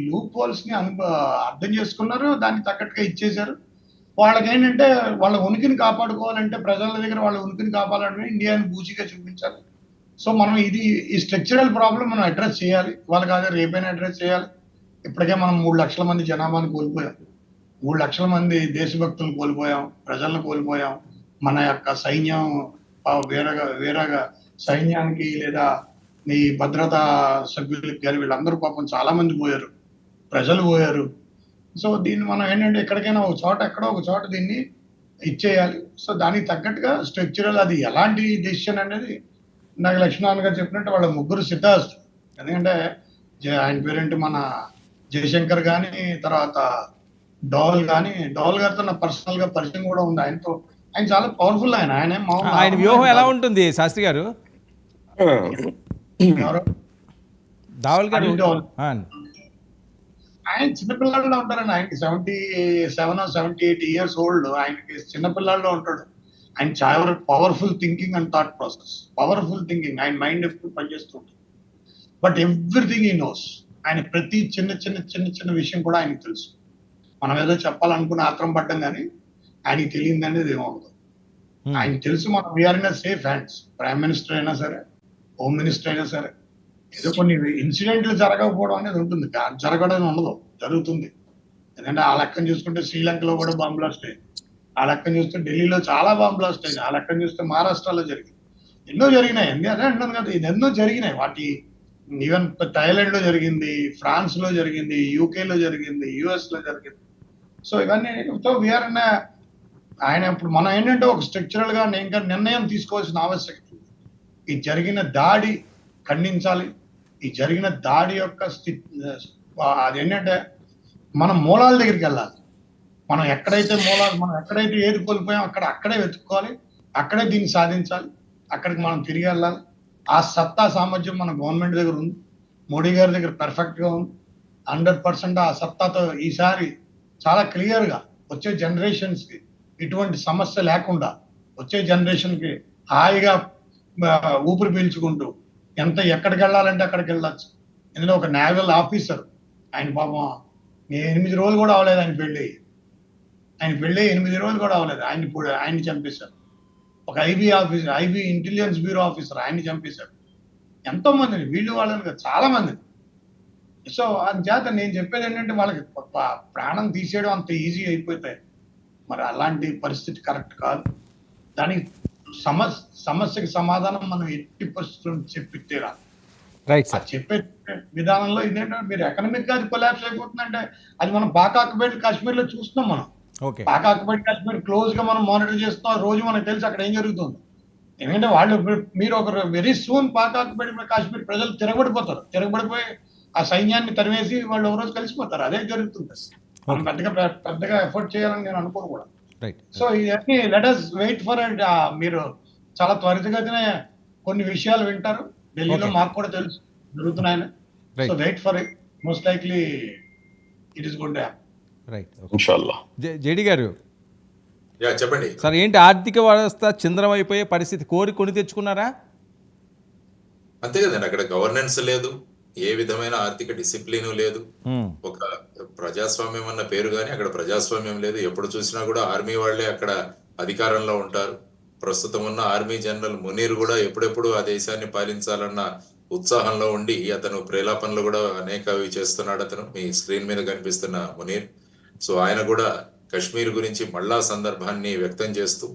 Loop holes ని అర్థం చేసుకున్నారు, దానికి తగ్గట్టుగా ఇచ్చేశారు. వాళ్ళకేంటంటే వాళ్ళ ఉనికిని కాపాడుకోవాలంటే, ప్రజల దగ్గర వాళ్ళ ఉనికిని కాపాడాలంటే ఇండియాని బూచిగా చూపించాలి. సో మనం ఈ స్ట్రక్చరల్ ప్రాబ్లం మనం అడ్రస్ చేయాలి. ఇవాళ కాదు రేపైనా అడ్రస్ చేయాలి. ఇప్పటికే మనం 3,00,000 మంది జనాభాను కోల్పోయాం. 3,00,000 మంది దేశభక్తులను కోల్పోయాం, ప్రజలను కోల్పోయాం. మన యొక్క సైన్యం వేరేగా సైన్యానికి లేదా ఈ భద్రతా సభ్యులకి గాని వీళ్ళందరూ పాపం చాలా మంది పోయారు. ప్రజలు పోయారు. సో దీన్ని మనం ఏంటంటే ఎక్కడికైనా ఒక చోట ఎక్కడో ఒక చోట దీన్ని ఇచ్చేయాలి. సో దానికి తగ్గట్టుగా స్ట్రక్చరల్ అది ఎలాంటి డెసిషన్ అనేది ఇందాక లక్ష్మీనారాయణ గారు చెప్పినట్టు వాళ్ళ ముగ్గురు సిద్ధాస్తులు. ఎందుకంటే ఆయన పేరేంటి మన జయశంకర్ గాని, తర్వాత డోవల్ గాని, డోవల్ గారితో నాకు పర్సనల్ గా పరిచయం కూడా ఉంది. ఆయన చాలా పవర్ఫుల్. ఆయన వ్యూహం ఎలా ఉంటుంది శాస్త్రి గారు? దావల్ గారు ఆయన చిన్నపిల్లాడిలో ఉంటారండి. ఆయనకి 77 or 78 years ఓల్డ్. ఆయనకి చిన్నపిల్లాడిలో ఉంటాడు. ఆయన చాలా powerful thinking and thought process, powerful thinking. ఆయన మైండ్ ఎప్పుడు పనిచేస్తుంటుంది. బట్ ఎవ్రీథింగ్ ఈ నోస్. ఆయన ప్రతి చిన్న చిన్న చిన్న చిన్న విషయం కూడా ఆయనకు తెలుసు. మనం ఏదో చెప్పాలనుకున్న ఆత్రం పడ్డం కానీ ఆయనకి తెలియదు అనేది ఏమవుతుంది. ఆయనకు తెలుసు మనం we are in safe hands. Prime minister అయినా సరే, హోమ్ మినిస్టర్ అయినా సరే, ఏదో కొన్ని ఇన్సిడెంట్లు జరగకపోవడం అనేది ఉంటుంది, జరగడం ఉండదు, జరుగుతుంది. ఎందుకంటే ఆ లెక్కను చూసుకుంటే శ్రీలంకలో కూడా బాంబ్ బ్లాస్ట్ అయింది. ఆ లెక్కను చూస్తే ఢిల్లీలో చాలా బాంబ్ బ్లాస్ట్ అయింది. ఆ లెక్కను చూస్తే మహారాష్ట్రలో జరిగింది. ఎన్నో జరిగినాయి. అదే అంటున్నాను కదా, ఇది ఎన్నో జరిగినాయి. వాటి ఈవెన్ థాయిలాండ్ లో జరిగింది, ఫ్రాన్స్ లో జరిగింది, యూకే లో జరిగింది, యుఎస్ లో జరిగింది. సో ఇవన్నీ వీఆర్ ఆయన ఇప్పుడు మనం ఏంటంటే ఒక స్ట్రక్చరల్ గా నిర్ణయం తీసుకోవాల్సిన ఆవశ్యకత. ఈ జరిగిన దాడి ఖండించాలి. ఈ జరిగిన దాడి యొక్క అదేంటంటే మనం మూలాల దగ్గరికి వెళ్ళాలి. మనం ఎక్కడైతే ఏది కోల్పోయాం అక్కడే వెతుక్కోవాలి, అక్కడే దీన్ని సాధించాలి, అక్కడికి మనం తిరిగి వెళ్ళాలి. ఆ సత్తా సామర్థ్యం మన గవర్నమెంట్ దగ్గర ఉంది, మోడీ గారి దగ్గర పర్ఫెక్ట్ గా ఉంది. 100% ఆ సత్తాతో ఈసారి చాలా క్లియర్ గా వచ్చే జనరేషన్స్ కి ఇటువంటి సమస్య లేకుండా, వచ్చే జనరేషన్ కి హాయిగా ఊపిరి పీల్చుకుంటూ ఎక్కడికి వెళ్ళాలంటే అక్కడికి వెళ్ళచ్చు. ఎందుకంటే ఒక నేవల్ ఆఫీసర్, ఆయన పాపం 8 రోజులు కూడా అవ్వలేదు ఆయన పెళ్ళి 8 రోజులు కూడా అవ్వలేదు. ఆయన్ని చంపేశారు. ఒక ఐబీ ఇంటెలిజెన్స్ బ్యూరో ఆఫీసర్, ఆయన్ని చంపేశారు. ఎంతో మందిని, వీళ్ళు వాళ్ళని చాలా మందిని. సో అందుచేత నేను చెప్పేది ఏంటంటే వాళ్ళకి ప్రాణం తీసేయడం అంత ఈజీ అయిపోతాయి. మరి అలాంటి పరిస్థితి కరెక్ట్ కాదు. దానికి సమస్యకి సమాధానం మనం ఎట్టి పరిస్థితులను చెప్పి తీరాలి. చెప్పే విధానంలో ఇదేంటంటే మీరు ఎకనామిక్ గా అది కొలాప్స్ అయిపోతుందంటే అది మనం పాక్ ఆక్యుపైడ్ కాశ్మీర్ లో చూస్తున్నాం. మనం పాక్ ఆక్యుపైడ్ కాశ్మీర్ క్లోజ్ గా మనం మానిటర్ చేస్తున్నాం. రోజు మనకు తెలుసు అక్కడ ఏం జరుగుతుంది. ఎందుకంటే మీరు ఒక very soon Pak occupied Kashmir ప్రజలు తిరగబడిపోయి ఆ సైన్యాన్ని తరివేసి వాళ్ళు ఒక రోజు కలిసిపోతారు. అదే జరుగుతుంది. మనం పెద్దగా ఎఫర్ట్ చేయాలని నేను అనుకోను కూడా. సో ఇవన్నీ let us wait for it. మీరు చాలా త్వరితగతినే కొన్ని విషయాలు వింటారు. ఢిల్లీలో మాకు కూడా తెలుసు జరుగుతున్నాయని. So wait for it. Most likely it is good. JD గారు చెప్పండి సార్, ఏంటి ఆర్థిక వ్యవస్థ చింద్రం అయిపోయే పరిస్థితి? కొని తెచ్చుకున్నారా? అంతే కదండి. అక్కడ గవర్నెన్స్ లేదు, ఏ విధమైన ఆర్థిక డిసిప్లిన్ లేదు. ఒక ప్రజాస్వామ్యం అన్న పేరు కానీ అక్కడ ప్రజాస్వామ్యం లేదు. ఎప్పుడు చూసినా కూడా ఆర్మీ వాళ్లే అక్కడ అధికారంలో ఉంటారు. ప్రస్తుతం ఉన్న ఆర్మీ జనరల్ మునీర్ కూడా ఎప్పుడెప్పుడు ఆ దేశాన్ని పాలించాలన్న ఉత్సాహంలో ఉండి అతను ప్రేలాపనలు కూడా అనేకవి చేస్తున్నాడు. అతను మీ స్క్రీన్ మీద కనిపిస్తున్న మునీర్. సో ఆయన కూడా కశ్మీర్ గురించి మళ్ళా సందర్భాన్ని వ్యక్తం చేస్తూ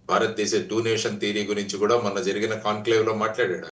భారతదేశ 2 నేషన్ థియరీ గురించి కూడా మొన్న జరిగిన కాన్క్లేవ్ లో మాట్లాడాడు.